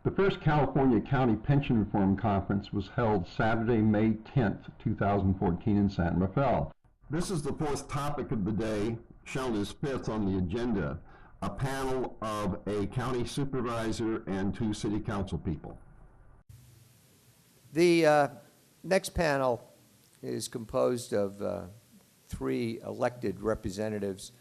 The first California County Pension Reform Conference was held Saturday, May 10th, 2014 in San Rafael. This is the fourth topic of the day, shown as fifth on the agenda, a panel of a county supervisor and 2 city council people. The next panel is composed of 3 elected representatives.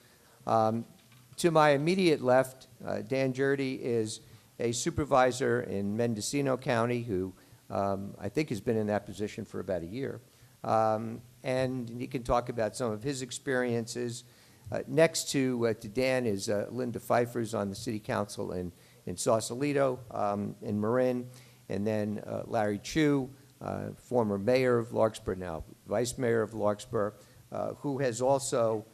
To my immediate left, Dan Jurdy is a supervisor in Mendocino County who I think has been in that position for about a year. And he can talk about some of his experiences. Next to Dan is Linda Pfeiffer, who's on the city council in Sausalito, in Marin, and then Larry Chu, former mayor of Larkspur, now vice mayor of Larkspur, who has also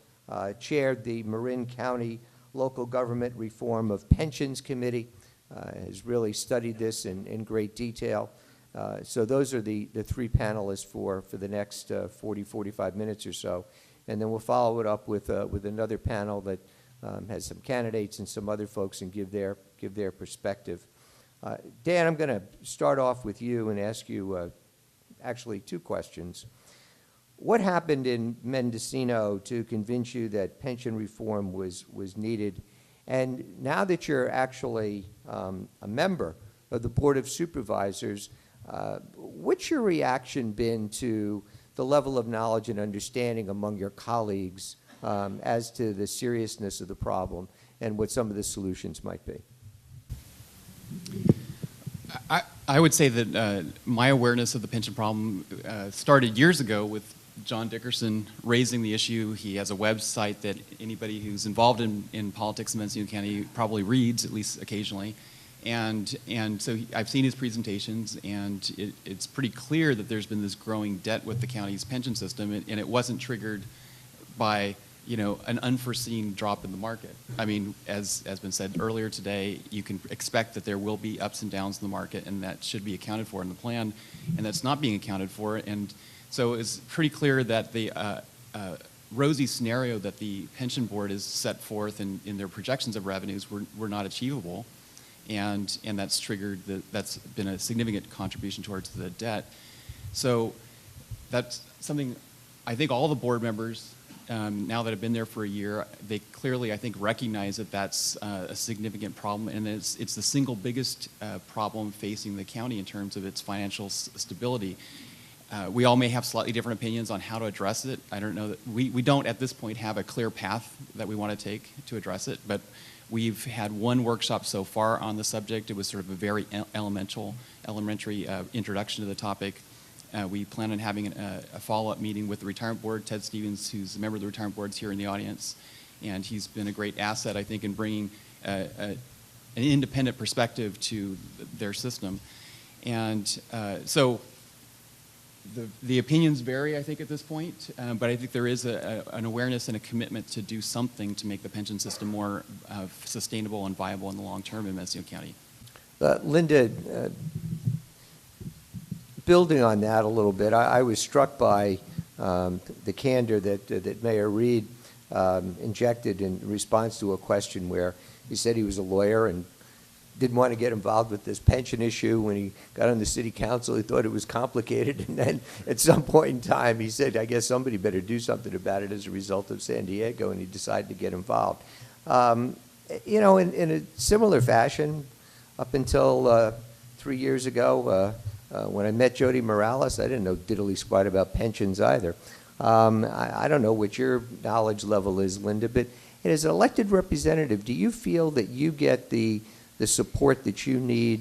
chaired the Marin County Local Government Reform of Pensions Committee, has really studied this in great detail. So those are the 3 panelists for the next 40, 45 minutes or so. And then we'll follow it up with another panel that has some candidates and some other folks and give their perspective. Dan, I'm going to start off with you and ask you actually 2 questions. What happened in Mendocino to convince you that pension reform was needed? And now that you're actually a member of the Board of Supervisors, what's your reaction been to the level of knowledge and understanding among your colleagues as to the seriousness of the problem and what some of the solutions might be? I would say that my awareness of the pension problem started years ago with John Dickerson raising the issue. He has a website that anybody who's involved in politics in Mendocino County probably reads, at least occasionally. And so I've seen his presentations, and it's pretty clear that there's been this growing debt with the county's pension system, and it wasn't triggered by an unforeseen drop in the market. I mean, as has been said earlier today, you can expect that there will be ups and downs in the market, and that should be accounted for in the plan, and that's not being accounted for. And so it's pretty clear that the rosy scenario that the pension board has set forth in their projections of revenues were not achievable, and that's that's been a significant contribution towards the debt. So that's something I think all the board members, now that have been there for a year, they clearly, I think, recognize that that's a significant problem, and it's the single biggest problem facing the county in terms of its financial stability. We all may have slightly different opinions on how to address it. I don't know that we don't at this point have a clear path that we want to take to address it, but we've had one workshop so far on the subject. It was sort of a very elementary introduction to the topic. We plan on having a follow-up meeting with the retirement board. Ted Stevens, who's a member of the retirement board, is here in the audience, and he's been a great asset, I think, in bringing an independent perspective to their system. And so the opinions vary, I think, at this point, but I think there is an awareness and a commitment to do something to make the pension system more sustainable and viable in the long term in Mendocino County. Linda, building on that a little bit, I was struck by the candor that Mayor Reed injected in response to a question where he said he was a lawyer and didn't want to get involved with this pension issue. When he got on the city council, he thought it was complicated, and then at some point in time he said, I guess somebody better do something about it as a result of San Diego, and he decided to get involved. In a similar fashion, up until 3 years ago, when I met Jody Morales, I didn't know diddly squat about pensions either. I don't know what your knowledge level is, Linda, but as an elected representative, do you feel that you get the support that you need,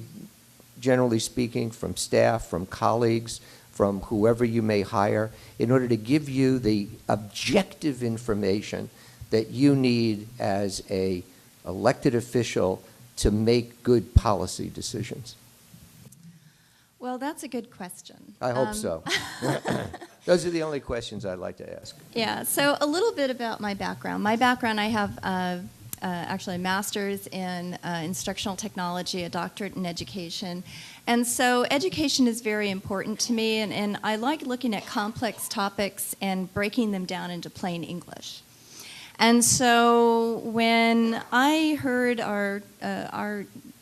generally speaking, from staff, from colleagues, from whoever you may hire, in order to give you the objective information that you need as an elected official to make good policy decisions? Well, that's a good question. I hope so. Those are the only questions I'd like to ask. Yeah, so a little bit about my background. My background, I have actually a master's in instructional technology, a doctorate in education. And so education is very important to me, and I like looking at complex topics and breaking them down into plain English. And so when I heard our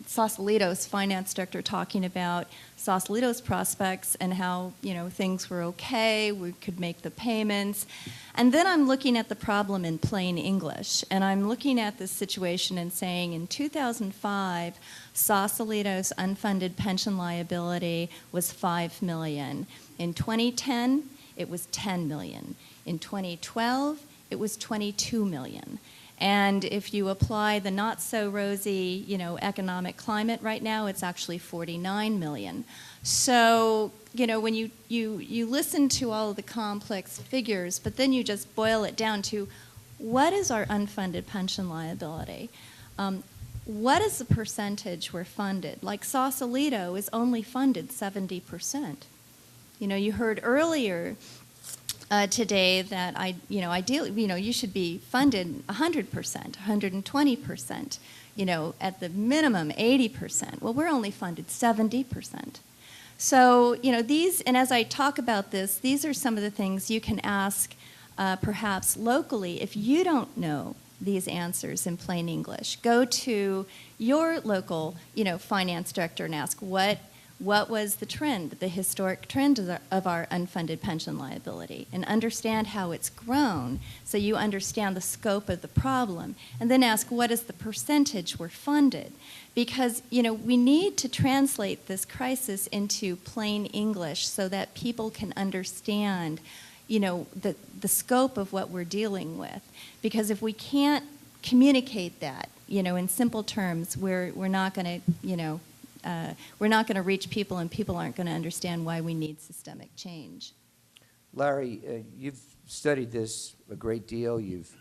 Sausalito's finance director talking about Sausalito's prospects and how, things were okay, we could make the payments. And then I'm looking at the problem in plain English, and I'm looking at this situation and saying in 2005, Sausalito's unfunded pension liability was $5 million. In 2010, it was $10 million. In 2012, it was $22 million. And if you apply the not-so-rosy, economic climate right now, it's actually $49 million. So, when you listen to all of the complex figures, but then you just boil it down to what is our unfunded pension liability? What is the percentage we're funded? Like Sausalito is only funded 70%. You heard earlier today that ideally, you should be funded 100%, 120%, at the minimum 80%. Well, we're only funded 70%. So, these, and as I talk about this, these are some of the things you can ask perhaps locally if you don't know these answers in plain English. Go to your local, finance director and ask what was the trend, the historic trend of our unfunded pension liability, and understand how it's grown so you understand the scope of the problem, and then ask what is the percentage we're funded. Because, we need to translate this crisis into plain English so that people can understand, the scope of what we're dealing with. Because if we can't communicate that, in simple terms, we're not going to, we're not going to reach people, and people aren't going to understand why we need systemic change. Larry, you've studied this a great deal. You've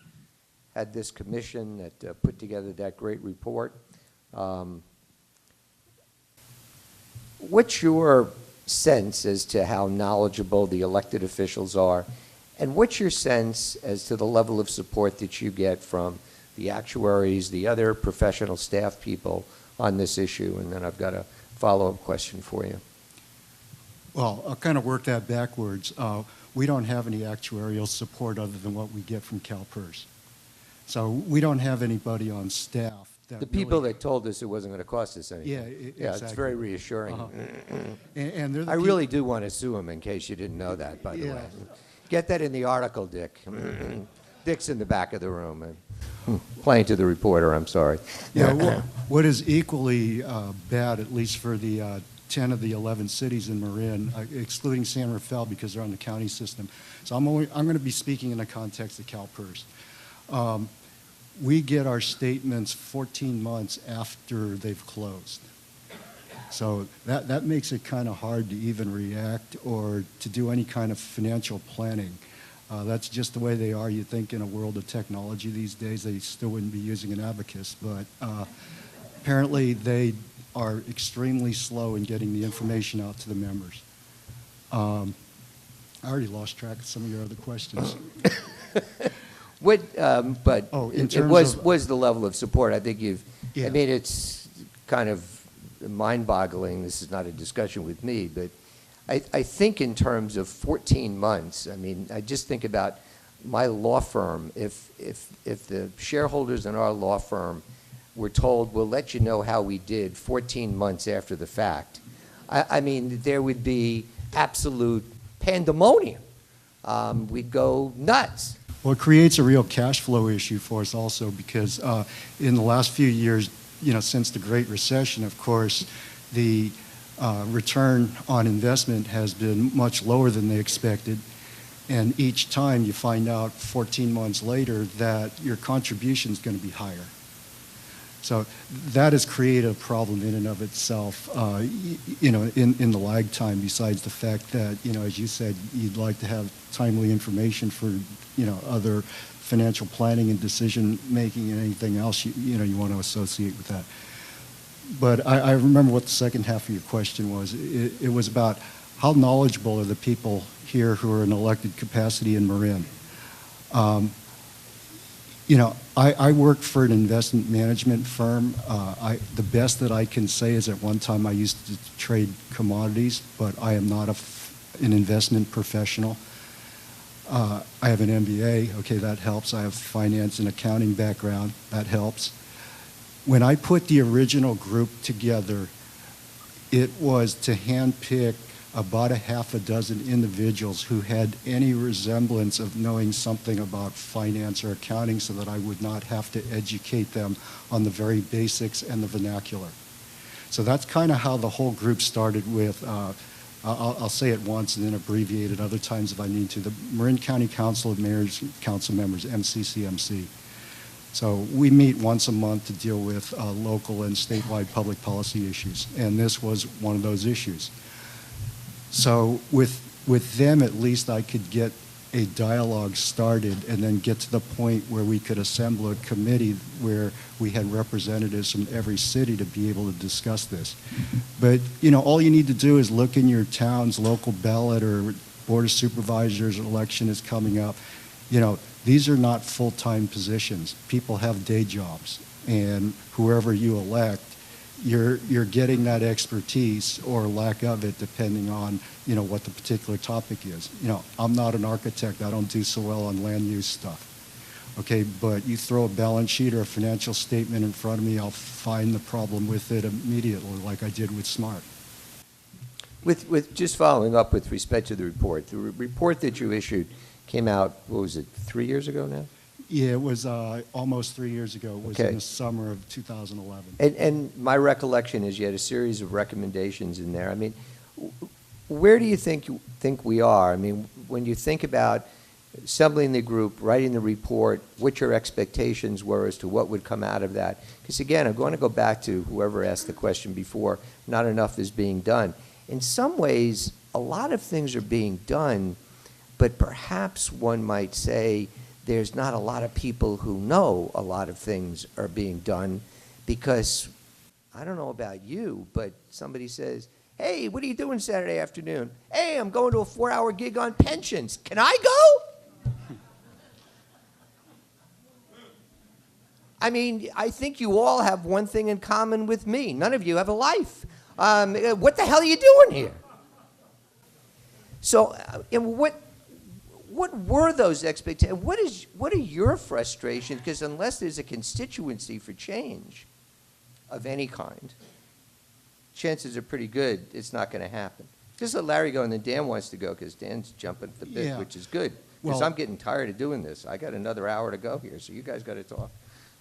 had this commission that put together that great report. What's your sense as to how knowledgeable the elected officials are, and what's your sense as to the level of support that you get from the actuaries, the other professional staff people on this issue? And then I've got a follow-up question for you. Well, I'll kind of work that backwards. We don't have any actuarial support other than what we get from CalPERS. So we don't have anybody on staff. The people that told us it wasn't going to cost us anything. Yeah, Yeah, exactly. it's very reassuring. And they're the I really do want to sue them, in case you didn't know that, by the Yeah. way. Get that in the article, Dick. Dick's in the back of the room. Playing to the reporter, I'm sorry. Yeah, what is equally bad, at least for the 10 of the 11 cities in Marin, excluding San Rafael because they're on the county system. So I'm going to be speaking in the context of CalPERS. We get our statements 14 months after they've closed. So that makes it kind of hard to even react or to do any kind of financial planning. That's just the way they are. You think in a world of technology these days, they still wouldn't be using an abacus, but apparently they are extremely slow in getting the information out to the members. I already lost track of some of your other questions. But it was of, the level of support. I think you've, Yeah. I mean, it's kind of mind-boggling. This is not a discussion with me, but I think in terms of 14 months, I mean, I just think about my law firm. If the shareholders in our law firm were told, we'll let you know how we did 14 months after the fact, I mean, there would be absolute pandemonium. We'd go nuts. Well, it creates a real cash flow issue for us also because in the last few years, since the Great Recession, of course, the return on investment has been much lower than they expected. And each time you find out 14 months later that your contribution is going to be higher. So that has created a problem in and of itself, in the lag time, besides the fact that, as you said, you'd like to have timely information for, other financial planning and decision making and anything else you want to associate with that. But I remember what the second half of your question was. It was about how knowledgeable are the people here who are in elected capacity in Marin. I work for an investment management firm. The best that I can say is at one time I used to trade commodities, but I am not an investment professional. I have an MBA. Okay, that helps. I have finance and accounting background. That helps. When I put the original group together, it was to handpick about a half a dozen individuals who had any resemblance of knowing something about finance or accounting so that I would not have to educate them on the very basics and the vernacular. So that's kind of how the whole group started with, I'll say it once and then abbreviate it other times if I need to, the Marin County Council of Mayors Council Members, MCCMC. So we meet once a month to deal with local and statewide public policy issues, and this was one of those issues. So with them, at least I could get a dialogue started and then get to the point where we could assemble a committee where we had representatives from every city to be able to discuss this. But, you know, all you need to do is look in your town's local ballot or Board of Supervisors election is coming up. You know, these are not full-time positions. People have day jobs, and whoever you elect, you're getting that expertise or lack of it depending on, you know, what the particular topic is. You know, I'm not an architect. I don't do so well on land use stuff. Okay, but you throw a balance sheet or a financial statement in front of me, I'll find the problem with it immediately, like I did with SMART. With just following up with respect to the report that you issued came out, what was it, 3 years ago now? Yeah, it was almost 3 years ago. It was Okay. in the summer of 2011. And my recollection is you had a series of recommendations in there. I mean, where do you think we are? I mean, when you think about assembling the group, writing the report, what your expectations were as to what would come out of that. Because again, I'm going to go back to whoever asked the question before, not enough is being done. In some ways, a lot of things are being done, but perhaps one might say there's not a lot of people who know a lot of things are being done because, I don't know about you, but somebody says, hey, what are you doing Saturday afternoon? Hey, I'm going to a 4-hour gig on pensions. Can I go? I mean, I think you all have one thing in common with me. None of you have a life. What the hell are you doing here? So, what were those expectations? What are your frustrations? Because unless there's a constituency for change of any kind, chances are pretty good it's not going to happen. Just let Larry go, and then Dan wants to go because Dan's jumping at the bit, Yeah. which is good. Because Well- I'm getting tired of doing this. I got another hour to go here, so you guys got to talk.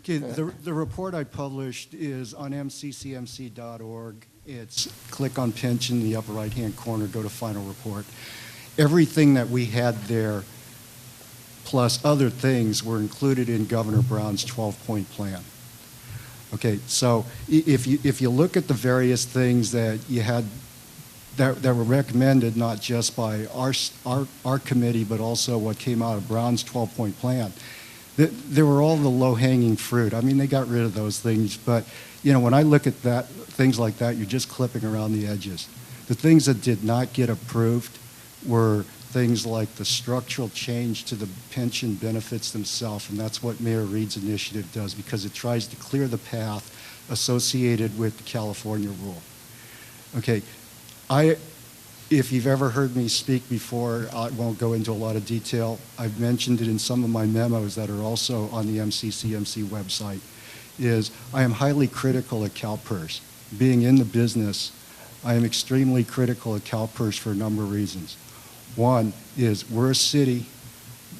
Okay, the report I published is on mccmc.org. It's click on pension in the upper right-hand corner, go to final report. Everything that we had there, plus other things, were included in Governor Brown's 12-point plan. Okay, so if you look at the various things that you had that were recommended, not just by our committee, but also what came out of Brown's 12-point plan, there were all the low-hanging fruit. I mean, they got rid of those things, but you know, when I look at that, things like that, you're just clipping around the edges. The things that did not get approved were things like the structural change to the pension benefits themselves, and that's what Mayor Reed's initiative does because it tries to clear the path associated with the California rule. Okay, if you've ever heard me speak before, I won't go into a lot of detail. I've mentioned it in some of my memos that are also on the MCCMC website, is I am highly critical of CalPERS. Being in the business, I am extremely critical of CalPERS for a number of reasons. One is we're a city,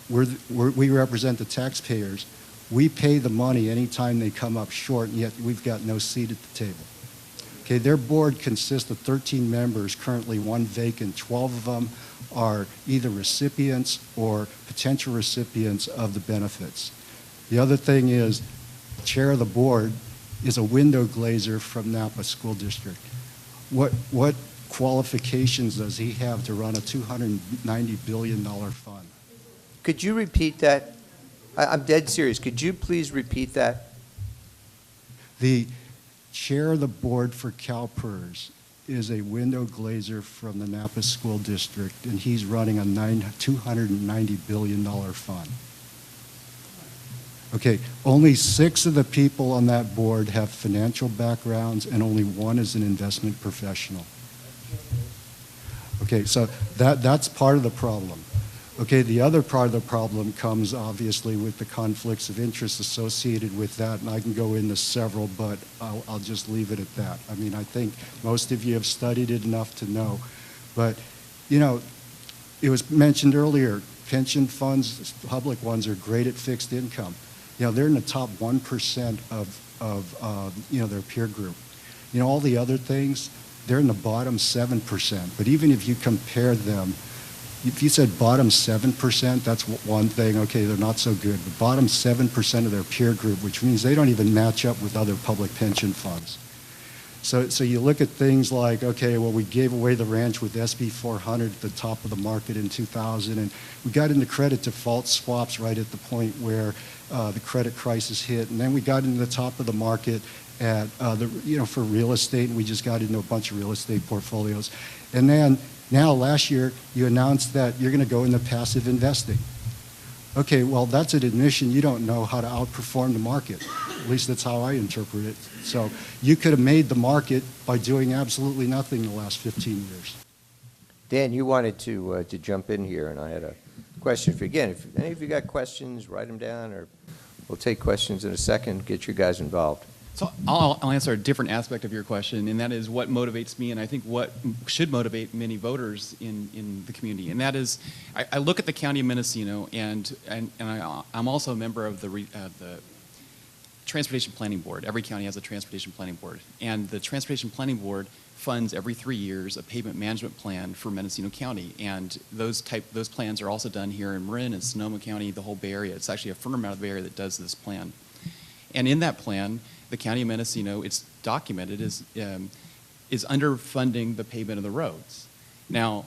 we represent the taxpayers. We pay the money anytime they come up short, and yet we've got no seat at the table. Okay, their board consists of 13 members, currently 1 vacant. 12 of them are either recipients or potential recipients of the benefits. The other thing is, the chair of the board is a window glazer from Napa School District. What qualifications does he have to run a $290 billion fund? Could you repeat that? I'm dead serious. Could you please repeat that? The chair of the board for CalPERS is a window glazer from the Napa School District, and he's running a $290 billion fund. Okay, only 6 of the people on that board have financial backgrounds, and only 1 is an investment professional. Okay, so that's part of the problem. Okay, the other part of the problem comes obviously with the conflicts of interest associated with that, and I can go into several, but I'll just leave it at that. I mean, I think most of you have studied it enough to know. But, you know, it was mentioned earlier, pension funds, public ones, are great at fixed income. You know, they're in the top 1% of you know, their peer group. You know, all the other things, they're in the bottom 7%. But even if you compare them, if you said bottom 7%, that's one thing. Okay, they're not so good. But bottom 7% of their peer group, which means they don't even match up with other public pension funds. So you look at things like, okay, well, we gave away the ranch with SB 400 at the top of the market in 2000, and we got into credit default swaps right at the point where the credit crisis hit, and then we got into the top of the market at you know, for real estate, and we just got into a bunch of real estate portfolios, and then now last year you announced that you're going to go into passive investing. Okay, well, that's an admission you don't know how to outperform the market. At least that's how I interpret it. So you could have made the market by doing absolutely nothing the last 15 years. Dan, you wanted to jump in here, and I had a question for you. Again, if any of you got questions, write them down, or we'll take questions in a second, get you guys involved. So I'll answer a different aspect of your question, and that is what motivates me, and I think what should motivate many voters in the community. And that is, I look at the county of Mendocino, and I'm also a member of the Transportation Planning Board. Every county has a Transportation Planning Board, and the Transportation Planning Board funds every 3 years a pavement management plan for Mendocino County, and those plans are also done here in Marin and Sonoma County, the whole Bay Area. It's actually a firm out of the Bay Area that does this plan. And in that plan, the county of Mendocino, it's documented, is underfunding the pavement of the roads. Now,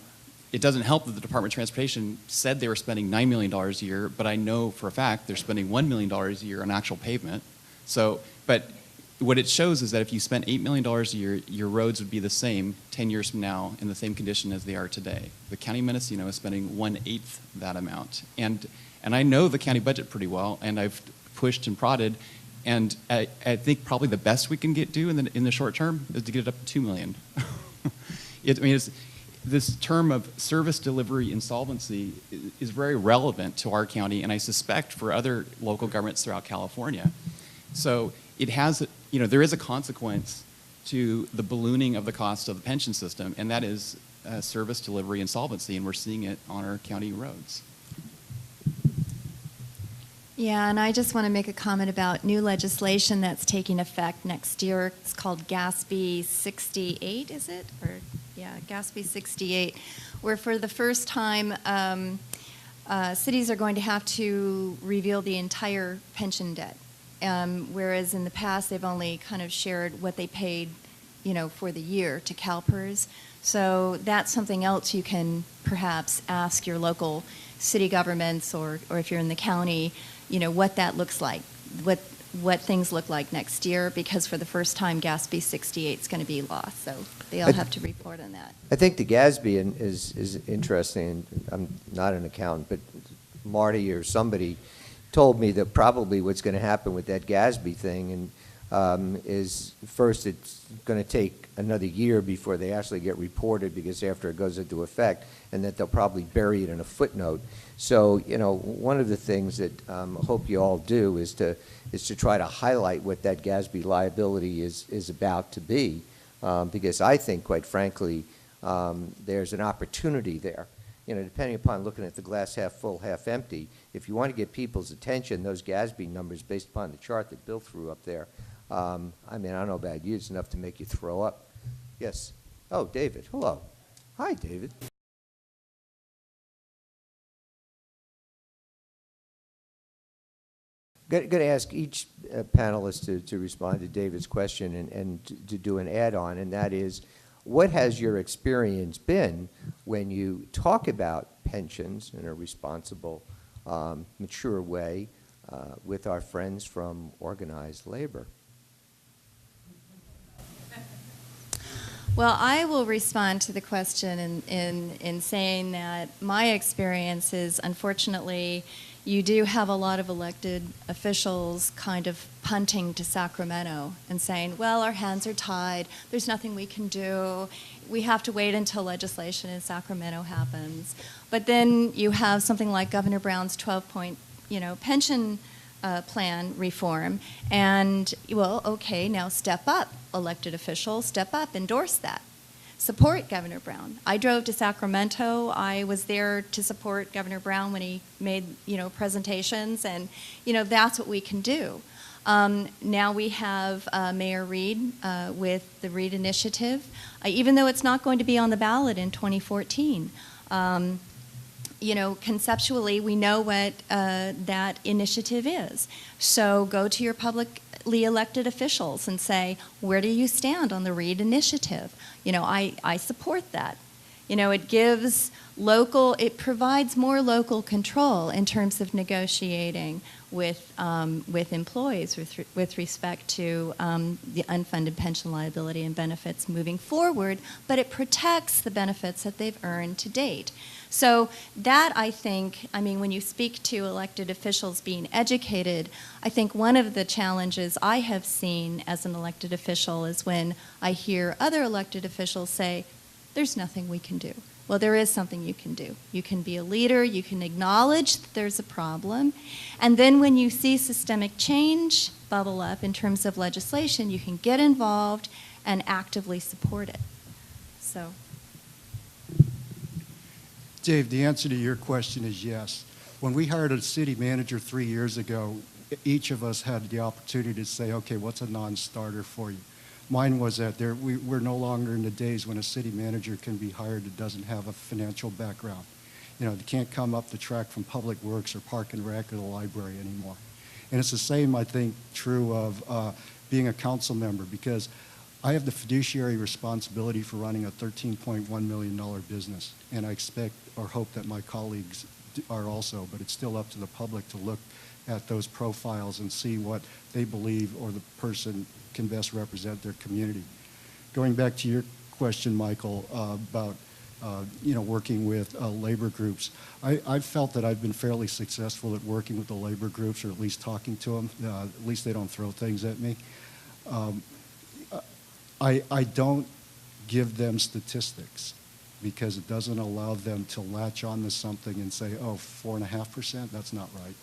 it doesn't help that the Department of Transportation said they were spending $9 million a year, but I know for a fact they're spending $1 million a year on actual pavement. So, but what it shows is that if you spent $8 million a year, your roads would be the same 10 years from now in the same condition as they are today. The county of Mendocino is spending 1/8 that amount. And I know the county budget pretty well, and I've pushed and prodded. And I think probably the best we can do in the short term is to get it up to $2 million. This term of service delivery insolvency is very relevant to our county, and I suspect for other local governments throughout California. So it has, there is a consequence to the ballooning of the cost of the pension system, and that is service delivery insolvency, and we're seeing it on our county roads. Yeah, and I just want to make a comment about new legislation that's taking effect next year. It's called GASB 68, is it? Or yeah, GASB 68, where for the first time, cities are going to have to reveal the entire pension debt, whereas in the past they've only kind of shared what they paid, for the year to CalPERS. So that's something else you can perhaps ask your local city governments, or if you're in the county, what that looks like, what things look like next year, because for the first time, GASB 68 is going to be lost, so they all have to report on that. I think the GASB is interesting. I'm not an accountant, but Marty or somebody told me that probably what's going to happen with that GASB thing is first it's going to take another year before they actually get reported, because after it goes into effect, and that they'll probably bury it in a footnote. So, one of the things that I hope you all do is to try to highlight what that GASB liability is about to be, because I think, quite frankly, there's an opportunity there. Depending upon looking at the glass half full, half empty, if you want to get people's attention, those GASB numbers, based upon the chart that Bill threw up there, I don't know about you, it's enough to make you throw up. Yes. Oh, David. Hello. Hi, David. Going to ask each panelist to respond to David's question and to do an add-on, and that is, what has your experience been when you talk about pensions in a responsible, mature way with our friends from organized labor? Well, I will respond to the question in saying that my experience is, unfortunately, you do have a lot of elected officials kind of punting to Sacramento and saying, well, our hands are tied, there's nothing we can do, we have to wait until legislation in Sacramento happens. But then you have something like Governor Brown's 12-point, pension plan reform, and, well, okay, now step up, elected officials, step up, endorse that. Support Governor Brown. I drove to Sacramento. I was there to support Governor Brown when he made, presentations, and, that's what we can do. Now we have Mayor Reed with the Reed Initiative, even though it's not going to be on the ballot in 2014. Conceptually, we know what that initiative is. So go to your publicly elected officials and say, where do you stand on the Reed Initiative? I support that. It provides more local control in terms of negotiating with employees with respect to the unfunded pension liability and benefits moving forward, but it protects the benefits that they've earned to date. So that, I think, when you speak to elected officials being educated, I think one of the challenges I have seen as an elected official is when I hear other elected officials say, there's nothing we can do. Well, there is something you can do. You can be a leader, you can acknowledge that there's a problem, and then when you see systemic change bubble up in terms of legislation, you can get involved and actively support it. So. Dave, the answer to your question is yes. When we hired a city manager 3 years ago, each of us had the opportunity to say, okay, what's a non-starter for you? Mine was that we're no longer in the days when a city manager can be hired that doesn't have a financial background. They can't come up the track from Public Works or Park and Rec or the library anymore. And it's the same, I think, true of being a council member, because I have the fiduciary responsibility for running a $13.1 million business, and I expect or hope that my colleagues are also, but it's still up to the public to look at those profiles and see what they believe or the person can best represent their community. Going back to your question, Michael, about working with labor groups, I've felt that I've been fairly successful at working with the labor groups, or at least talking to them. At least they don't throw things at me. I don't give them statistics because it doesn't allow them to latch on to something and say, oh, 4.5%, that's not right.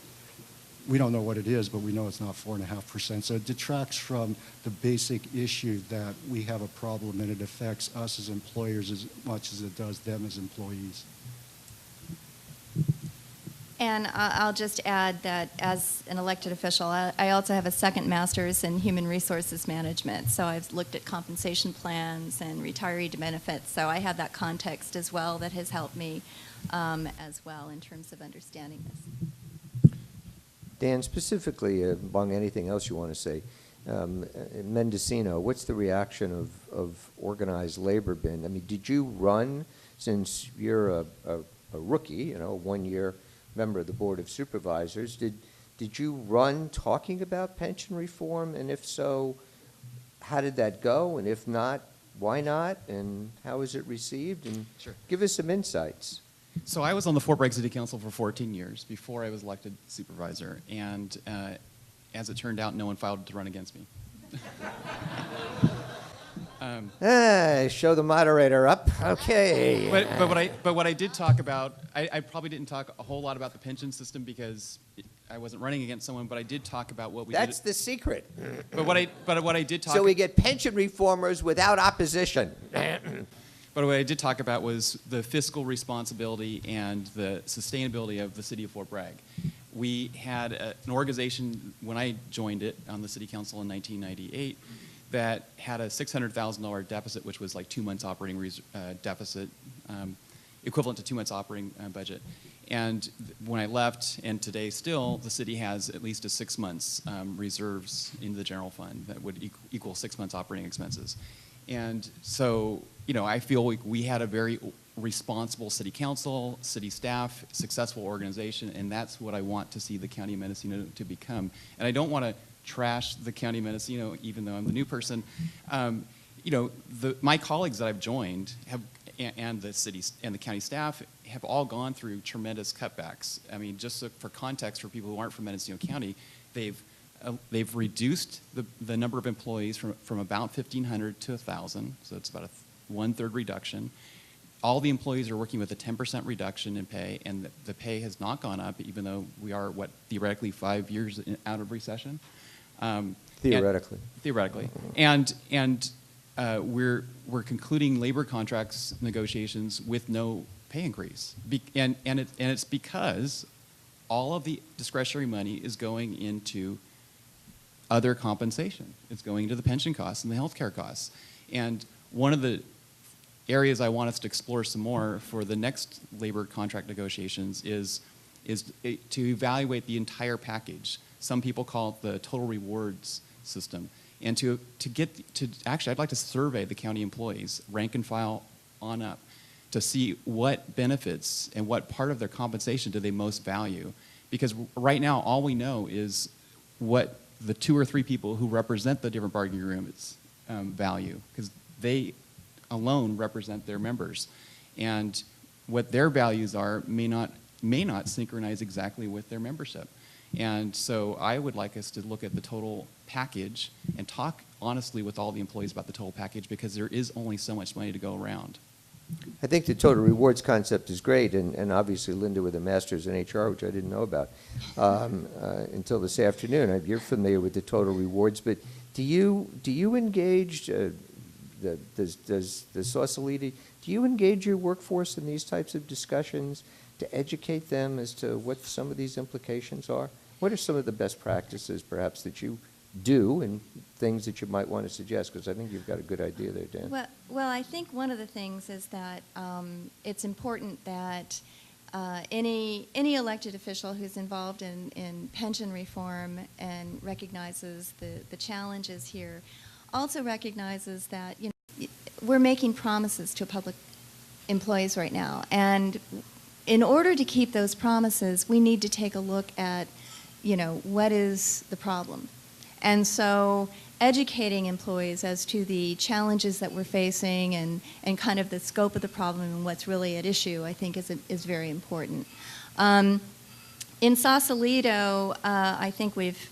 We don't know what it is, but we know it's not 4.5%. So it detracts from the basic issue that we have a problem and it affects us as employers as much as it does them as employees. And I'll just add that as an elected official, I also have a second master's in human resources management. So I've looked at compensation plans and retiree benefits. So I have that context as well that has helped me as well in terms of understanding this. Dan, specifically, among anything else you want to say, in Mendocino, what's the reaction of organized labor been? Did you run, since you're a rookie, 1 year member of the Board of Supervisors, did you run talking about pension reform? And if so, how did that go? And if not, why not? And how was it received? And Sure. Give us some insights. So I was on the Fort Bragg City Council for 14 years before I was elected supervisor, and as it turned out, no one filed to run against me. Show the moderator up. Okay. But what I did talk about, I probably didn't talk a whole lot about the pension system because I wasn't running against someone, but I did talk about what we did. That's the secret. But what I did talk. So we get pension reformers without opposition. But what I did talk about was the fiscal responsibility and the sustainability of the city of Fort Bragg. We had an organization when I joined it on the city council in 1998 that had a $600,000 deficit, which was like 2 months operating deficit, equivalent to 2 months operating budget. And when I left, and today still, the city has at least a 6 months reserves in the general fund that would equal 6 months operating expenses. And so, I feel like we had a very responsible city council, city staff, successful organization, and that's what I want to see the County of Mendocino to become. And I don't want to trash the County of Mendocino, even though I'm the new person. My colleagues that I've joined and the cities and the county staff have all gone through tremendous cutbacks. I mean, just so for context for people who aren't from Mendocino County, they've reduced the number of employees from about 1,500 to 1,000, so it's about a one-third reduction. All the employees are working with a 10% reduction in pay, and the pay has not gone up, even though we are, theoretically 5 years out of recession. Theoretically. Theoretically. And we're concluding labor contracts negotiations with no pay increase. And it's because all of the discretionary money is going into other compensation. It's going into the pension costs and the health care costs. And one of the areas I want us to explore some more for the next labor contract negotiations is to evaluate the entire package. Some people call it the total rewards system. And actually, I'd like to survey the county employees, rank and file on up, to see what benefits and what part of their compensation do they most value. Because right now, all we know is what the 2 or 3 people who represent the different bargaining rooms value, because they alone represent their members. And what their values are may not synchronize exactly with their membership. And so I would like us to look at the total package and talk honestly with all the employees about the total package, because there is only so much money to go around. I think the total rewards concept is great, and obviously Linda with a master's in HR, which I didn't know about until this afternoon. You're familiar with the total rewards, but do you engage, does Sausalito, do you engage your workforce in these types of discussions to educate them as to what some of these implications are? What are some of the best practices, perhaps, that you do and things that you might want to suggest? Because I think you've got a good idea there, Dan. Well, I think one of the things is that it's important that any elected official who's involved in pension reform and recognizes the challenges here also recognizes that we're making promises to public employees right now, and in order to keep those promises, we need to take a look at, what is the problem. And so educating employees as to the challenges that we're facing and kind of the scope of the problem and what's really at issue, I think is very important. In Sausalito, I think we've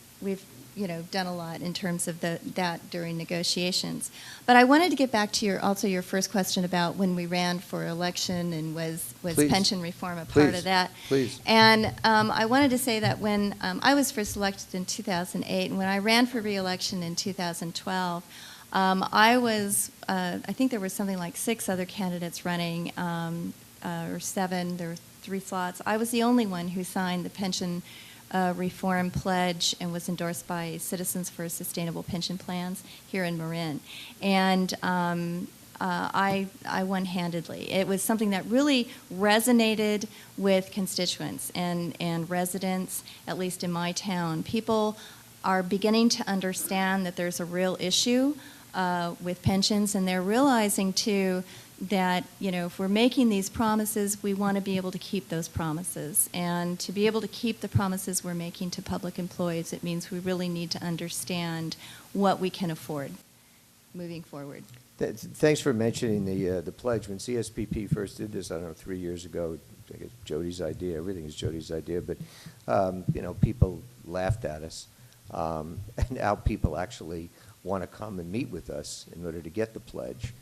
done a lot in terms of that during negotiations. But I wanted to get back to your first question about when we ran for election and was Please. pension reform a part of that. Please. And I wanted to say that when I was first elected in 2008, and when I ran for re-election in 2012, I think there were something like 6 other candidates running, or 7. There were 3 slots. I was the only one who signed the pension reform pledge and was endorsed by Citizens for Sustainable Pension Plans here in Marin. And I won handedly. It was something that really resonated with constituents and residents, at least in my town. People are beginning to understand that there's a real issue with pensions, and they're realizing too that, if we're making these promises, we want to be able to keep those promises. And to be able to keep the promises we're making to public employees, it means we really need to understand what we can afford moving forward. Thanks for mentioning the pledge. When CSPP first did this, I don't know, 3 years ago, I guess Jody's idea, everything is Jody's idea, but, people laughed at us. And now people actually want to come and meet with us in order to get the pledge.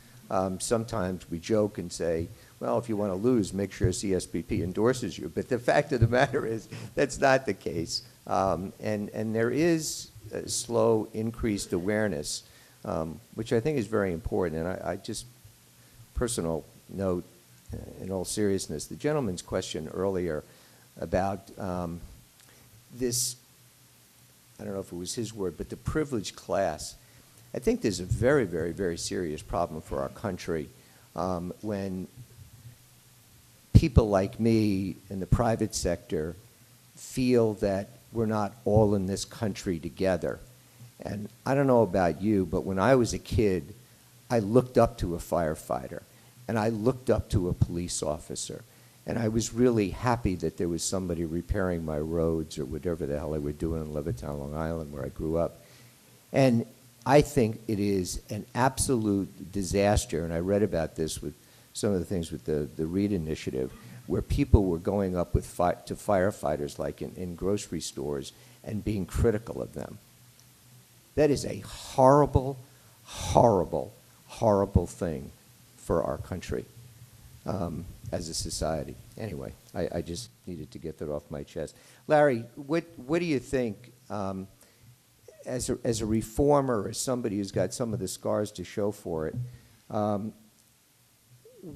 Sometimes we joke and say, well, if you want to lose, make sure CSPP endorses you. But the fact of the matter is that's not the case. And there is a slow increased awareness, which I think is very important. And I just, personal note, in all seriousness, the gentleman's question earlier about this, I don't know if it was his word, but the privileged class. I think there's a very, very, very serious problem for our country when people like me in the private sector feel that we're not all in this country together. And I don't know about you, but when I was a kid, I looked up to a firefighter, and I looked up to a police officer, and I was really happy that there was somebody repairing my roads or whatever the hell they were doing in Levittown, Long Island, where I grew up. And I think it is an absolute disaster, and I read about this with some of the things with the READ initiative, where people were going up with to firefighters like in grocery stores and being critical of them. That is a horrible, horrible, horrible thing for our country as a society. Anyway, I just needed to get that off my chest. Larry, what do you think, as a reformer, as somebody who's got some of the scars to show for it,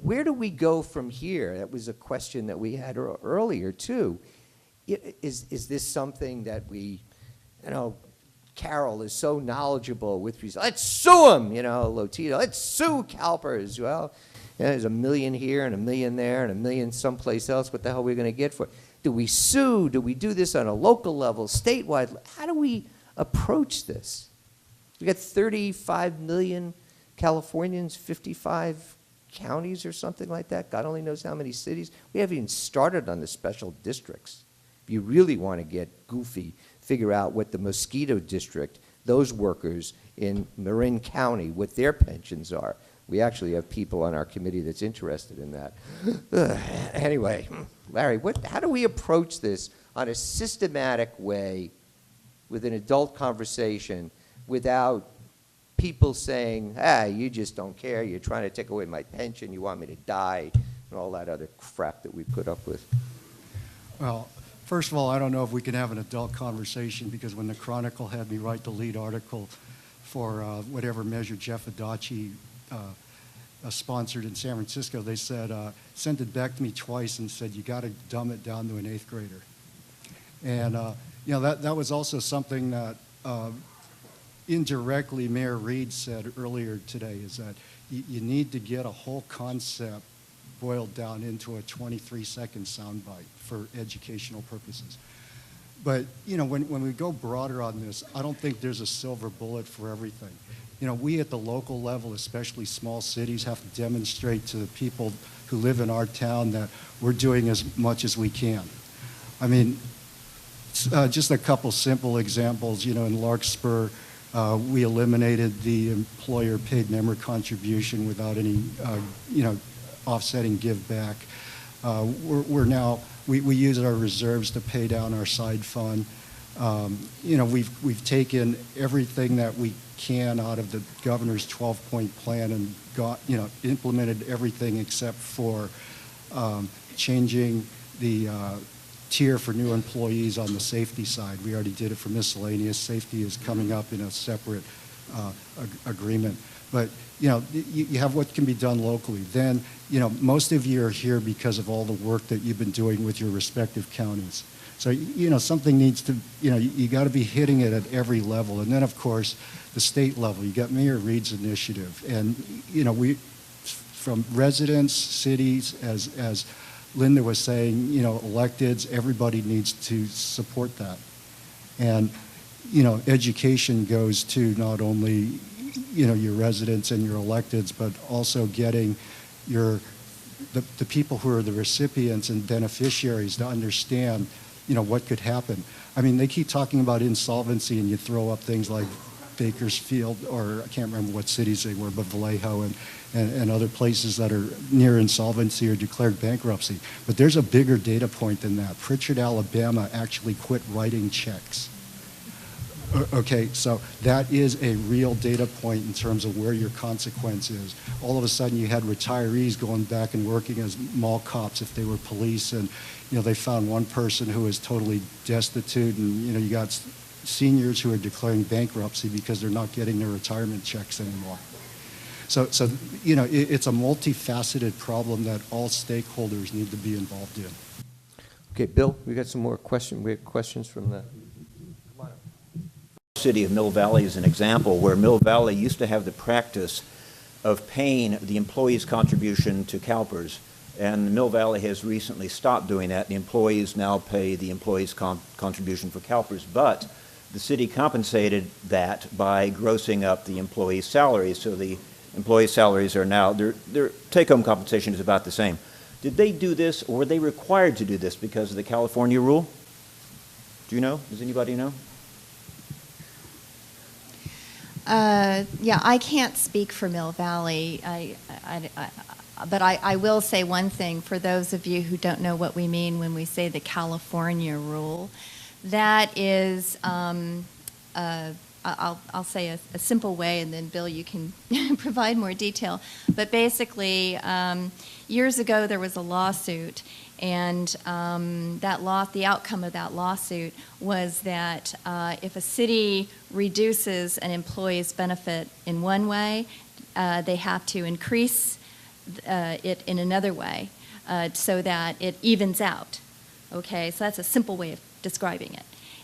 where do we go from here? That was a question that we had earlier, too. Is this something that we, Carol is so knowledgeable with respect, let's sue him, Lotito, let's sue CalPERS. Well, there's $1 million here and $1 million there and $1 million someplace else. What the hell are we going to get for it? Do we sue? Do we do this on a local level, statewide? How do we approach this? We got 35 million Californians, 55 counties or something like that. God only knows how many cities. We haven't even started on the special districts. If you really want to get goofy, figure out what the mosquito district, those workers in Marin County, what their pensions are. We actually have people on our committee that's interested in that. Anyway, Larry, how do we approach this on a systematic way with an adult conversation without people saying, you just don't care, you're trying to take away my pension, you want me to die, and all that other crap that we put up with? Well, first of all, I don't know if we can have an adult conversation, because when the Chronicle had me write the lead article for whatever measure Jeff Adachi sponsored in San Francisco, they said, sent it back to me twice and said, you got to dumb it down to an 8th grader. And that was also something that indirectly Mayor Reed said earlier today, is that you need to get a whole concept boiled down into a 23-second soundbite for educational purposes. But when we go broader on this, I don't think there's a silver bullet for everything. We at the local level, especially small cities, have to demonstrate to the people who live in our town that we're doing as much as we can. I mean, just a couple simple examples. In Larkspur, we eliminated the employer-paid member contribution without any, offsetting give back. We use our reserves to pay down our side fund. We've taken everything that we can out of the governor's 12-point plan and implemented everything except for changing the tier for new employees on the safety side. We already did it for miscellaneous. Safety is coming up in a separate agreement. But you have what can be done locally. Then most of you are here because of all the work that you've been doing with your respective counties. So something needs to, you got to be hitting it at every level. And then of course the state level, you got Mayor Reed's initiative, and we, from residents, cities, as Linda was saying, electeds, everybody needs to support that. And education goes to not only your residents and your electeds, but also getting the people who are the recipients and beneficiaries to understand what could happen. I mean, they keep talking about insolvency, and you throw up things like Bakersfield, or I can't remember what cities they were, but Vallejo and other places that are near insolvency or declared bankruptcy. But there's a bigger data point than that. Pritchard, Alabama actually quit writing checks. Okay, so that is a real data point in terms of where your consequence is. All of a sudden you had retirees going back and working as mall cops if they were police, and they found one person who was totally destitute, and you got seniors who are declaring bankruptcy because they're not getting their retirement checks anymore. So it's a multifaceted problem that all stakeholders need to be involved in. Okay, Bill, we got some more questions. We have questions from the city of Mill Valley is an example where Mill Valley used to have the practice of paying the employees' contribution to CalPERS, and Mill Valley has recently stopped doing that. The employees now pay the employees' contribution for CalPERS, but the city compensated that by grossing up the employees' salaries, so the employees' salaries are now, their take-home compensation is about the same. Did they do this, or were they required to do this because of the California rule? Do you know? Does anybody know? Yeah, I can't speak for Mill Valley. but I will say one thing for those of you who don't know what we mean when we say the California rule. That is, I'll say a simple way, and then Bill, you can provide more detail. But basically, years ago there was a lawsuit, and the outcome of that lawsuit was that if a city reduces an employee's benefit in one way, they have to increase it in another way so that it evens out. Okay, so that's a simple way of describing it.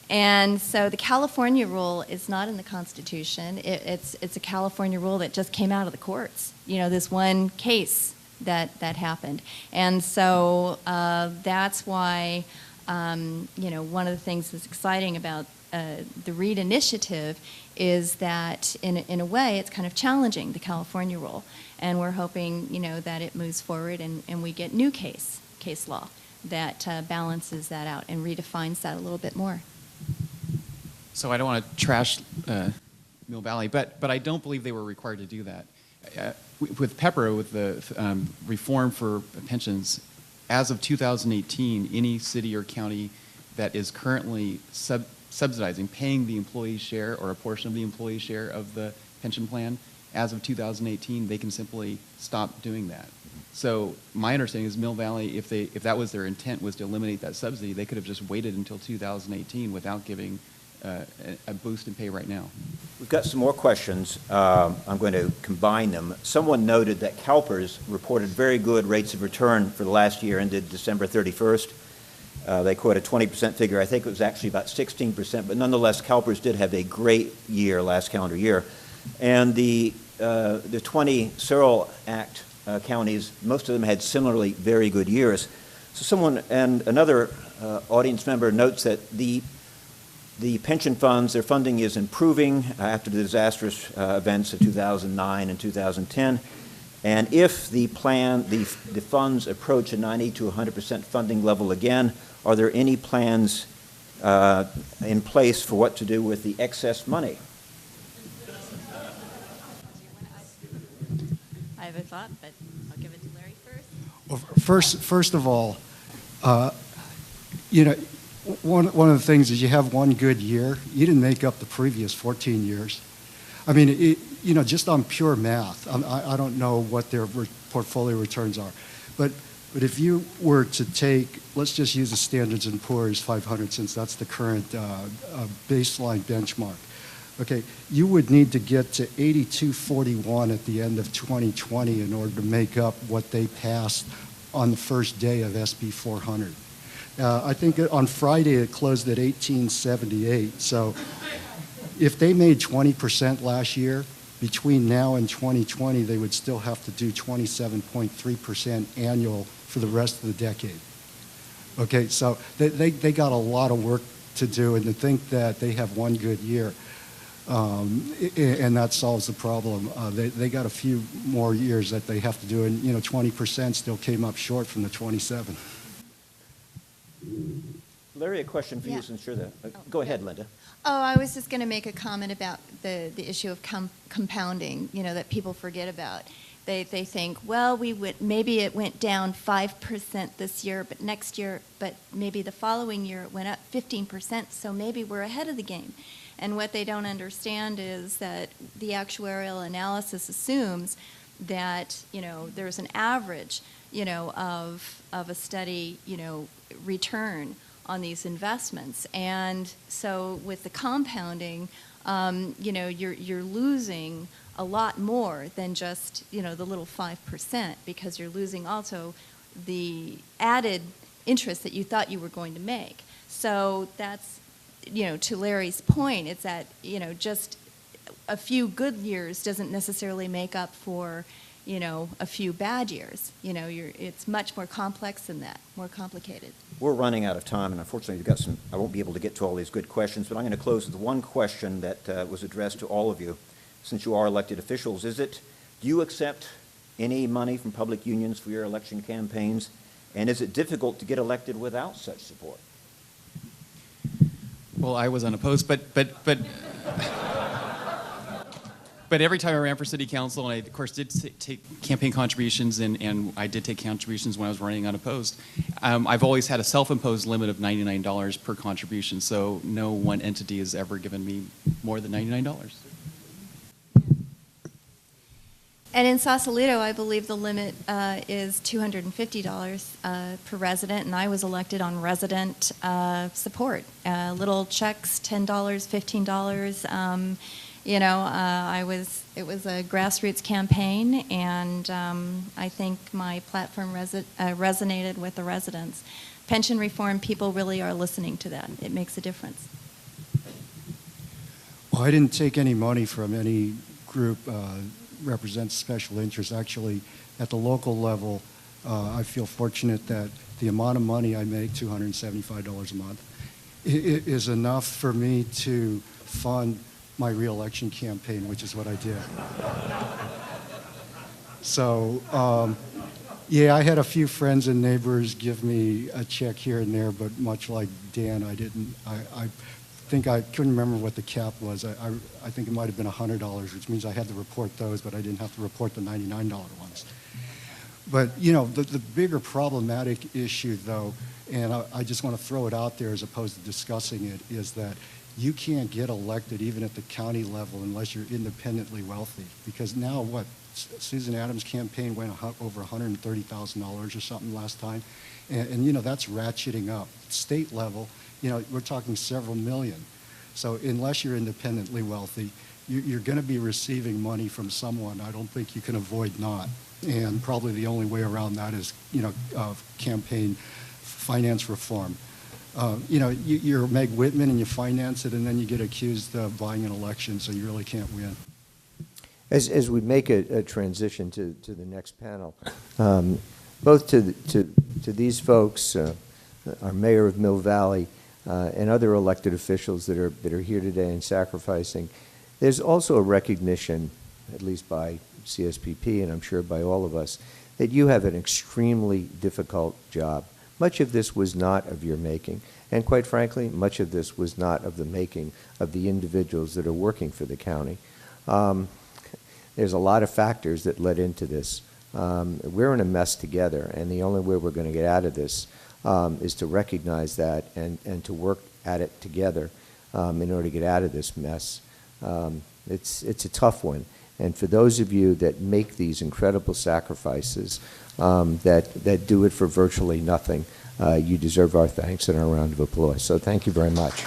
And so the California rule is not in the Constitution. It's a California rule that just came out of the courts. You know, this one case that happened. And so that's why, you know, one of the things that's exciting about the READ initiative is that in a way it's kind of challenging the California rule. And we're hoping, you know, that it moves forward and we get new case law that balances that out and redefines that a little bit more. So I don't want to trash Mill Valley, but I don't believe they were required to do that. With PEPRA, with the reform for pensions, as of 2018, any city or county that is currently subsidizing, paying the employee share or a portion of the employee share of the pension plan, as of 2018, they can simply stop doing that. So my understanding is Mill Valley, if that was their intent, was to eliminate that subsidy, they could have just waited until 2018 without giving a boost in pay right now. We've got some more questions. I'm going to combine them. Someone noted that CalPERS reported very good rates of return for the last year ended December 31st. They quote a 20% figure. I think it was actually about 16%, but nonetheless, CalPERS did have a great year last calendar year. And the 20 Searle Act counties, most of them had similarly very good years. So someone, and another audience member notes that the pension funds, their funding is improving after the disastrous events of 2009 and 2010. And if the funds approach a 90 to 100% funding level again, are there any plans in place for what to do with the excess money? I have a thought, but I'll give it to Larry first. Well, first of all, you know, one of the things is you have one good year. You didn't make up the previous 14 years. I mean, you know, just on pure math, I don't know what their portfolio returns are, but if you were to take, let's just use the Standards & Poor's 500 since that's the current baseline benchmark. Okay, you would need to get to 8241 at the end of 2020 in order to make up what they passed on the first day of SB 400. I think on Friday it closed at 1878. So if they made 20% last year, between now and 2020, they would still have to do 27.3% annual for the rest of the decade. Okay, so they got a lot of work to do, and to think that they have one good year and that solves the problem. They got a few more years that they have to do, and you know, 20% still came up short from the 27. Larry, a question for you since you're the... Go ahead, Linda. Oh, I was just going to make a comment about the issue of compounding, you know, that people forget about. They think, well, maybe it went down 5% this year, but next year, but maybe the following year it went up 15%, so maybe we're ahead of the game. And what they don't understand is that the actuarial analysis assumes that, you know, there's an average, you know, of a steady, you know, return on these investments. And so with the compounding, you know, you're losing a lot more than just, you know, the little 5%, because you're losing also the added interest that you thought you were going to make. So that's, you know, to Larry's point, it's that, you know, just a few good years doesn't necessarily make up for, you know, a few bad years. You know, it's much more complex than that, more complicated. We're running out of time, and unfortunately you've got some, I won't be able to get to all these good questions, but I'm going to close with one question that was addressed to all of you, since you are elected officials. Do you accept any money from public unions for your election campaigns, and is it difficult to get elected without such support? Well, I was unopposed, but But every time I ran for city council, and I, of course, did take campaign contributions, and I did take contributions when I was running unopposed, I've always had a self-imposed limit of $99 per contribution, so no one entity has ever given me more than $99. And in Sausalito, I believe the limit is $250 per resident, and I was elected on resident support. Little checks, $10, $15. It was a grassroots campaign, and I think my platform resonated with the residents. Pension reform, people really are listening to that. It makes a difference. Well, I didn't take any money from any group represents special interests. Actually, at the local level, I feel fortunate that the amount of money I make, $275 a month, is enough for me to fund my reelection campaign, which is what I did. So, yeah, I had a few friends and neighbors give me a check here and there, but much like Dan, I think I couldn't remember what the cap was. I think it might have been $100, which means I had to report those, but I didn't have to report the $99 ones. But, the bigger problematic issue, though, and I just want to throw it out there as opposed to discussing it, is that you can't get elected even at the county level unless you're independently wealthy. Because now Susan Adams' campaign went over $130,000 or something last time. And that's ratcheting up. State level, we're talking several million. So unless you're independently wealthy, you're going to be receiving money from someone. I don't think you can avoid not. And probably the only way around that is, campaign finance reform. You're Meg Whitman and you finance it, and then you get accused of buying an election, so you really can't win. As we make a transition to the next panel, both to these folks, our mayor of Mill Valley, and other elected officials that are here today and sacrificing, there's also a recognition, at least by CSPP and I'm sure by all of us, that you have an extremely difficult job. Much of this was not of your making, and quite frankly, much of this was not of the making of the individuals that are working for the county. There's a lot of factors that led into this. We're in a mess together, and the only way we're going to get out of this is to recognize that and to work at it together in order to get out of this mess. It's a tough one. And for those of you that make these incredible sacrifices, that do it for virtually nothing, you deserve our thanks and our round of applause. So thank you very much.